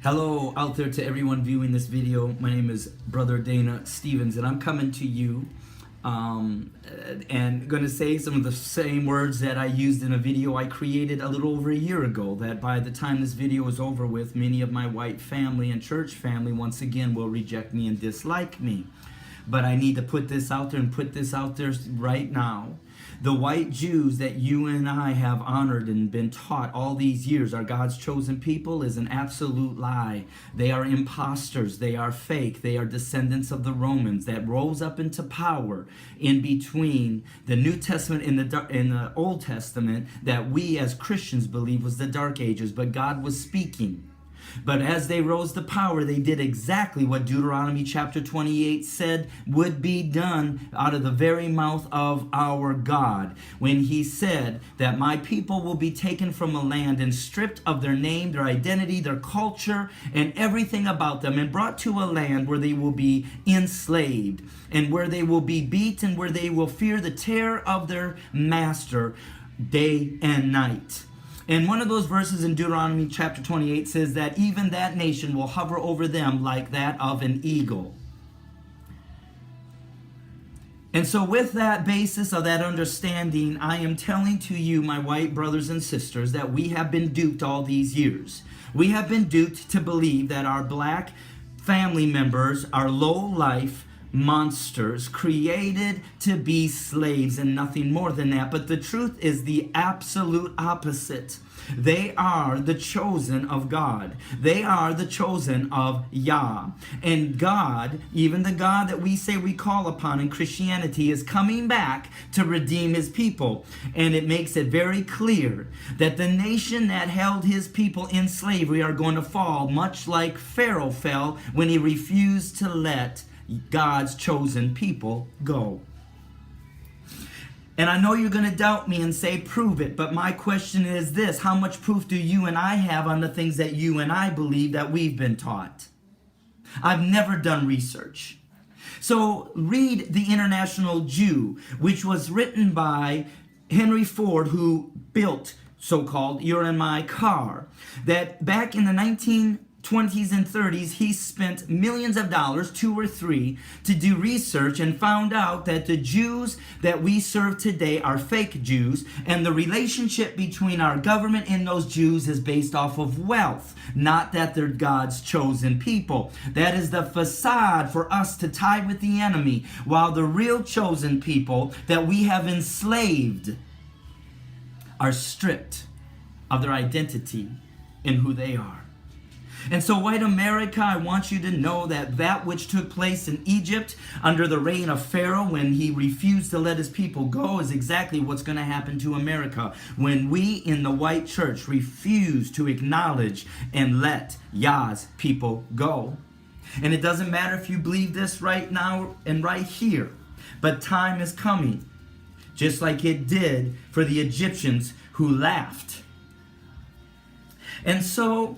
Hello out there to everyone viewing this video. My name is Brother Dana Stevens, and I'm coming to you and going to say some of the same words that I used in a video I created a little over a year ago, that by the time this video is over with, many of my white family and church family once again will reject me and dislike me. But I need to put this out there and put this out there right now. The white Jews that you and I have honored and been taught all these years are God's chosen people is an absolute lie. They are imposters. They are fake. They are descendants of the Romans that rose up into power in between the New Testament and the Old Testament that we as Christians believe was the Dark Ages. But God was speaking. But as they rose to power, they did exactly what Deuteronomy chapter 28 said would be done out of the very mouth of our God, when he said that my people will be taken from a land and stripped of their name, their identity, their culture, and everything about them, and brought to a land where they will be enslaved, and where they will be beat, and where they will fear the terror of their master day and night. And one of those verses in Deuteronomy chapter 28 says that even that nation will hover over them like that of an eagle. And so with that basis of that understanding, I am telling to you, my white brothers and sisters, that we have been duped all these years. We have been duped to believe that our black family members are low-life monsters created to be slaves and nothing more than that. But the truth is the absolute opposite. They are the chosen of God. They are the chosen of Yah. And God, even the God that we say we call upon in Christianity, is coming back to redeem his people. And it makes it very clear that the nation that held his people in slavery are going to fall, much like Pharaoh fell when he refused to let God's chosen people go. And I know you're going to doubt me and say, prove it. But my question is this: how much proof do you and I have on the things that you and I believe that we've been taught? I've never done research. So read The International Jew, which was written by Henry Ford, who built so-called Your and My car. That back in the 1920s and 30s, he spent millions of dollars, 2 or 3, to do research and found out that the Jews that we serve today are fake Jews, and the relationship between our government and those Jews is based off of wealth, not that they're God's chosen people. That is the facade for us to tie with the enemy, while the real chosen people that we have enslaved are stripped of their identity and who they are. And so, white America, I want you to know that that which took place in Egypt under the reign of Pharaoh, when he refused to let his people go, is exactly what's going to happen to America when we in the white church refuse to acknowledge and let Yah's people go. And it doesn't matter if you believe this right now and right here, but time is coming, just like it did for the Egyptians who laughed. And so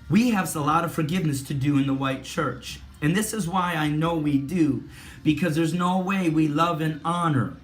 we have a lot of forgiveness to do in the white church. And this is why I know we do, because there's no way we love and honor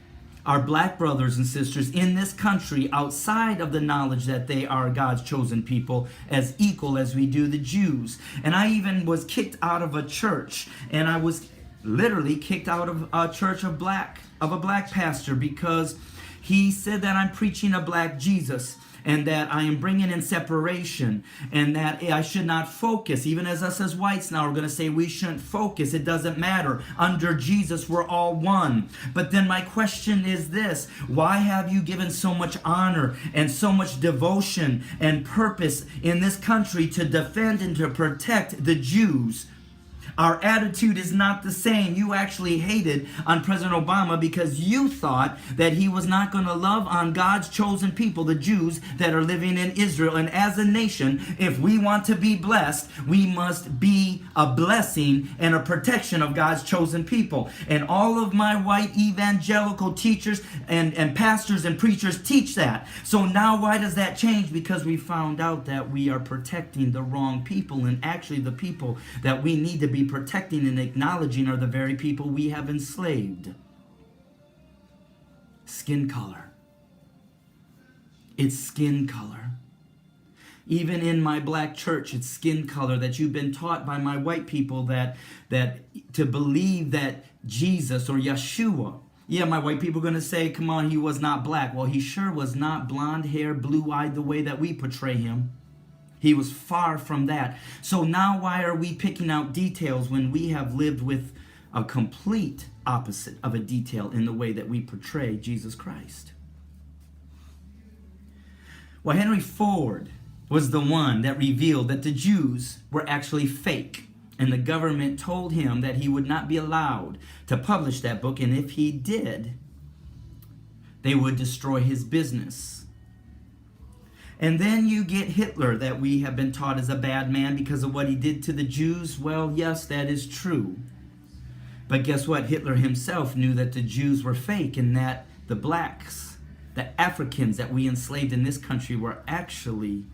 our black brothers and sisters in this country outside of the knowledge that they are God's chosen people as equal as we do the Jews. And I even was kicked out of a church, and I was literally kicked out of a church of a black pastor, because he said that I'm preaching a black Jesus, and that I am bringing in separation, and that I should not focus. Even as us as whites now are going to say we shouldn't focus. It doesn't matter. Under Jesus, we're all one. But then my question is this: why have you given so much honor and so much devotion and purpose in this country to defend and to protect the Jews? Our attitude is not the same. You actually hated on President Obama because you thought that he was not going to love on God's chosen people, the Jews that are living in Israel. And as a nation, if we want to be blessed, we must be a blessing and a protection of God's chosen people. And all of my white evangelical teachers and pastors and preachers teach that. So now why does that change? Because we found out that we are protecting the wrong people, and actually the people that we need to be protecting and acknowledging are the very people we have enslaved. Skin color. It's skin color. Even in my black church, it's skin color, that you've been taught by my white people that to believe that Jesus or Yeshua, yeah, my white people are going to say, come on, he was not black. Well, he sure was not blonde hair, blue-eyed the way that we portray him. He was far from that. So now why are we picking out details when we have lived with a complete opposite of a detail in the way that we portray Jesus Christ? Well, Henry Ford was the one that revealed that the Jews were actually fake. And the government told him that he would not be allowed to publish that book. And if he did, they would destroy his business. And then you get Hitler, that we have been taught is a bad man because of what he did to the Jews. Well, yes, that is true. But guess what? Hitler himself knew that the Jews were fake and that the blacks, the Africans that we enslaved in this country were actually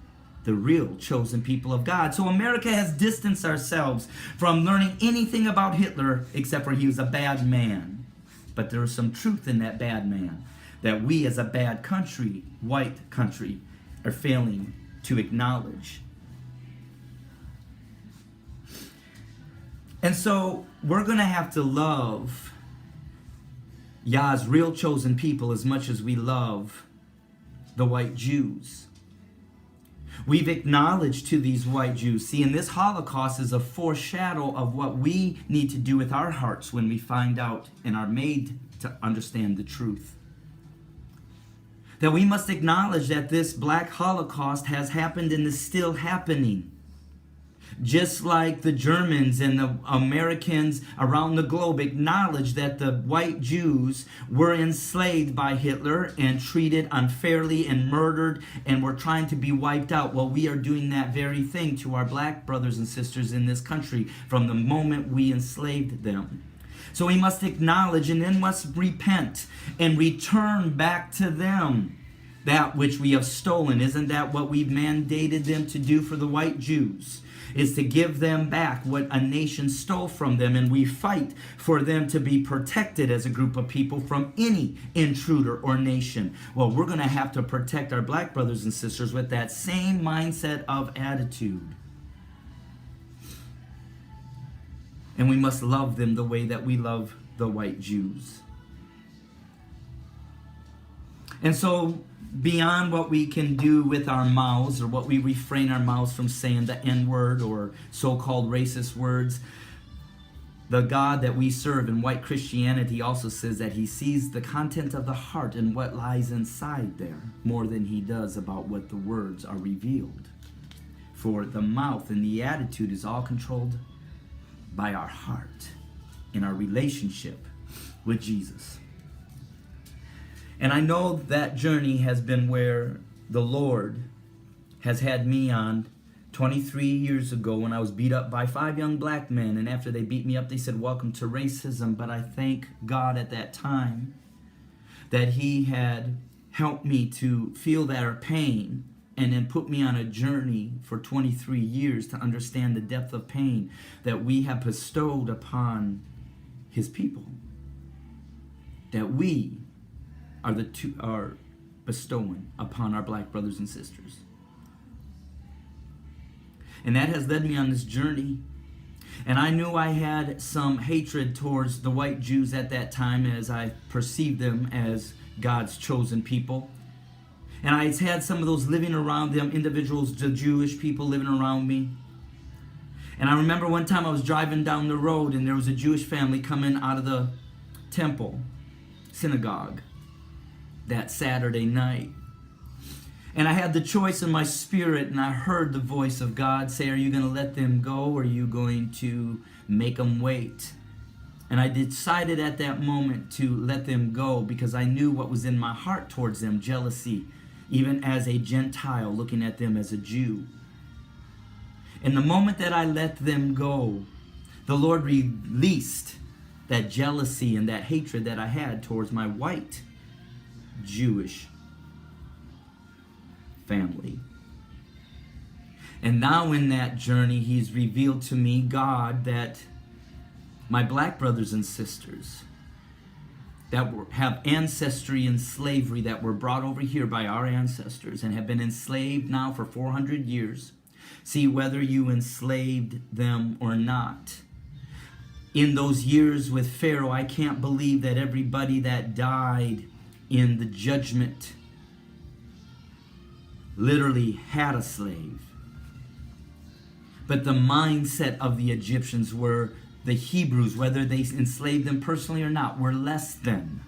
the real chosen people of God. So America has distanced ourselves from learning anything about Hitler except for he was a bad man. But there is some truth in that bad man that we as a bad country, white country, are failing to acknowledge. And so we're going to have to love Yah's real chosen people as much as we love the white Jews. We've acknowledged to these white Jews. See, and this Holocaust is a foreshadow of what we need to do with our hearts when we find out and are made to understand the truth. That we must acknowledge that this black Holocaust has happened and is still happening. Just like the Germans and the Americans around the globe acknowledge that the white Jews were enslaved by Hitler and treated unfairly and murdered and were trying to be wiped out. Well, we are doing that very thing to our black brothers and sisters in this country from the moment we enslaved them. So we must acknowledge and then must repent and return back to them that which we have stolen. Isn't that what we've mandated them to do for the white Jews? Is to give them back what a nation stole from them, and we fight for them to be protected as a group of people from any intruder or nation. Well, we're going to have to protect our black brothers and sisters with that same mindset of attitude. And we must love them the way that we love the white Jews. And so, beyond what we can do with our mouths, or what we refrain our mouths from saying the N-word or so-called racist words, the God that we serve in white Christianity also says that he sees the content of the heart and what lies inside there more than he does about what the words are revealed. For the mouth and the attitude is all controlled by our heart in our relationship with Jesus. And I know that journey has been where the Lord has had me on 23 years ago when I was beat up by 5 young black men. And after they beat me up, they said, welcome to racism. But I thank God at that time that he had helped me to feel that pain and then put me on a journey for 23 years to understand the depth of pain that we have bestowed upon his people. That we are bestowing upon our black brothers and sisters. And that has led me on this journey. And I knew I had some hatred towards the white Jews at that time, as I perceived them as God's chosen people. And I had some of those living around them, individuals, the Jewish people living around me. And I remember one time I was driving down the road and there was a Jewish family coming out of the temple, synagogue, that Saturday night. And I had the choice in my spirit, and I heard the voice of God say, are you going to let them go, or are you going to make them wait? And I decided at that moment to let them go, because I knew what was in my heart towards them, jealousy, even as a Gentile looking at them as a Jew. And the moment that I let them go, the Lord released that jealousy and that hatred that I had towards my white Jewish family. And now in that journey, he's revealed to me, God, that my black brothers and sisters, have ancestry in slavery, that were brought over here by our ancestors and have been enslaved now for 400 years. See, whether you enslaved them or not. In those years with Pharaoh, I can't believe that everybody that died in the judgment literally had a slave. But the mindset of the Egyptians were the Hebrews, whether they enslaved them personally or not, were less than.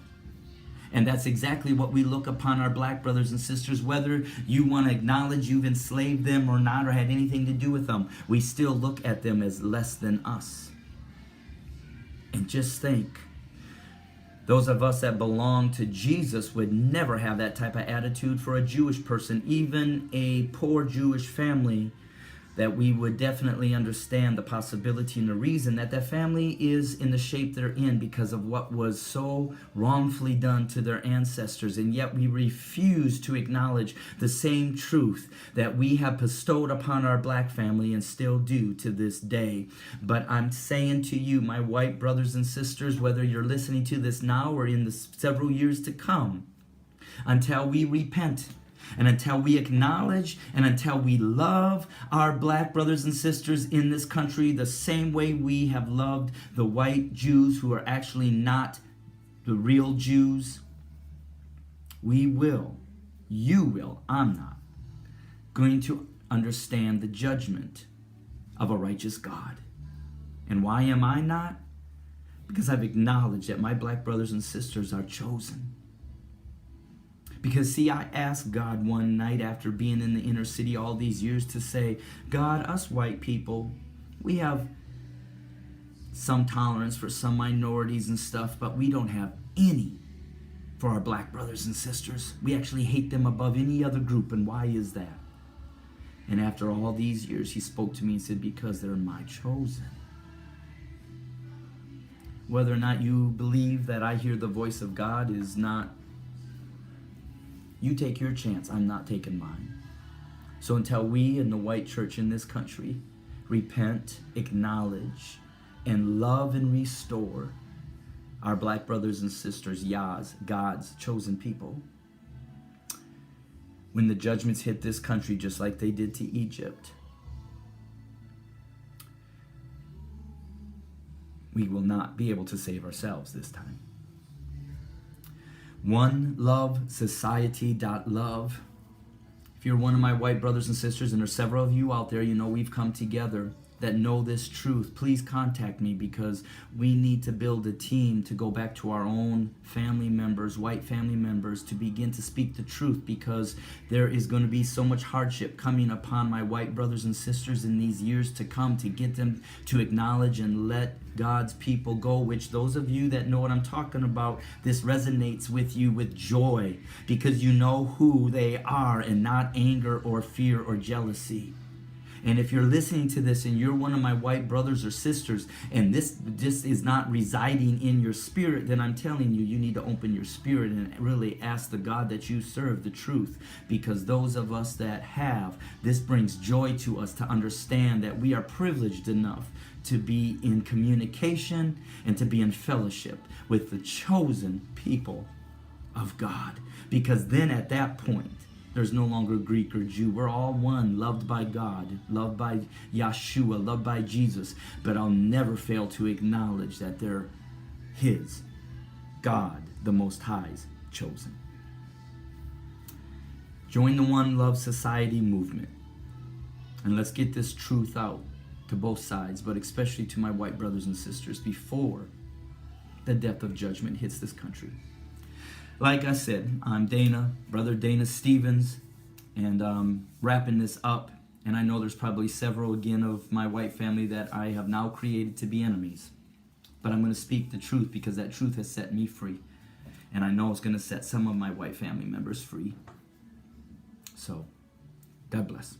And that's exactly what we look upon our black brothers and sisters, whether you want to acknowledge you've enslaved them or not, or had anything to do with them. We still look at them as less than us. And just think, those of us that belong to Jesus would never have that type of attitude for a Jewish person, even a poor Jewish family, that we would definitely understand the possibility and the reason that that family is in the shape they're in because of what was so wrongfully done to their ancestors. And yet we refuse to acknowledge the same truth that we have bestowed upon our black family and still do to this day. But I'm saying to you, my white brothers and sisters, whether you're listening to this now or in the several years to come, until we repent, and until we acknowledge and until we love our black brothers and sisters in this country the same way we have loved the white Jews who are actually not the real Jews, we will, you will, I'm not, going to understand the judgment of a righteous God. And why am I not? Because I've acknowledged that my black brothers and sisters are chosen. Because, see, I asked God one night after being in the inner city all these years to say, God, us white people, we have some tolerance for some minorities and stuff, but we don't have any for our black brothers and sisters. We actually hate them above any other group, and why is that? And after all these years, he spoke to me and said, because they're my chosen. Whether or not you believe that I hear the voice of God is not, you take your chance. I'm not taking mine. So until we in the white church in this country repent, acknowledge, and love and restore our black brothers and sisters, Yah's, God's chosen people, when the judgments hit this country just like they did to Egypt, we will not be able to save ourselves this time. OneLoveSociety.love. If you're one of my white brothers and sisters, and there's several of you out there, you know we've come together that know this truth, please contact me, because we need to build a team to go back to our own family members, white family members, to begin to speak the truth, because there is going to be so much hardship coming upon my white brothers and sisters in these years to come, to get them to acknowledge and let God's people go, which those of you that know what I'm talking about, this resonates with you with joy, because you know who they are and not anger or fear or jealousy. And if you're listening to this and you're one of my white brothers or sisters, and this is not residing in your spirit, then I'm telling you, you need to open your spirit and really ask the God that you serve the truth. Because those of us that have, this brings joy to us to understand that we are privileged enough to be in communication and to be in fellowship with the chosen people of God. Because then at that point, there's no longer Greek or Jew. We're all one, loved by God, loved by Yeshua, loved by Jesus. But I'll never fail to acknowledge that they're His, God, the Most High's chosen. Join the One Love Society movement. And let's get this truth out to both sides, but especially to my white brothers and sisters before the death of judgment hits this country. Like I said, I'm Dana, Brother Dana Stevens, and wrapping this up. And I know there's probably several again of my white family that I have now created to be enemies. But I'm going to speak the truth because that truth has set me free. And I know it's going to set some of my white family members free. So, God bless.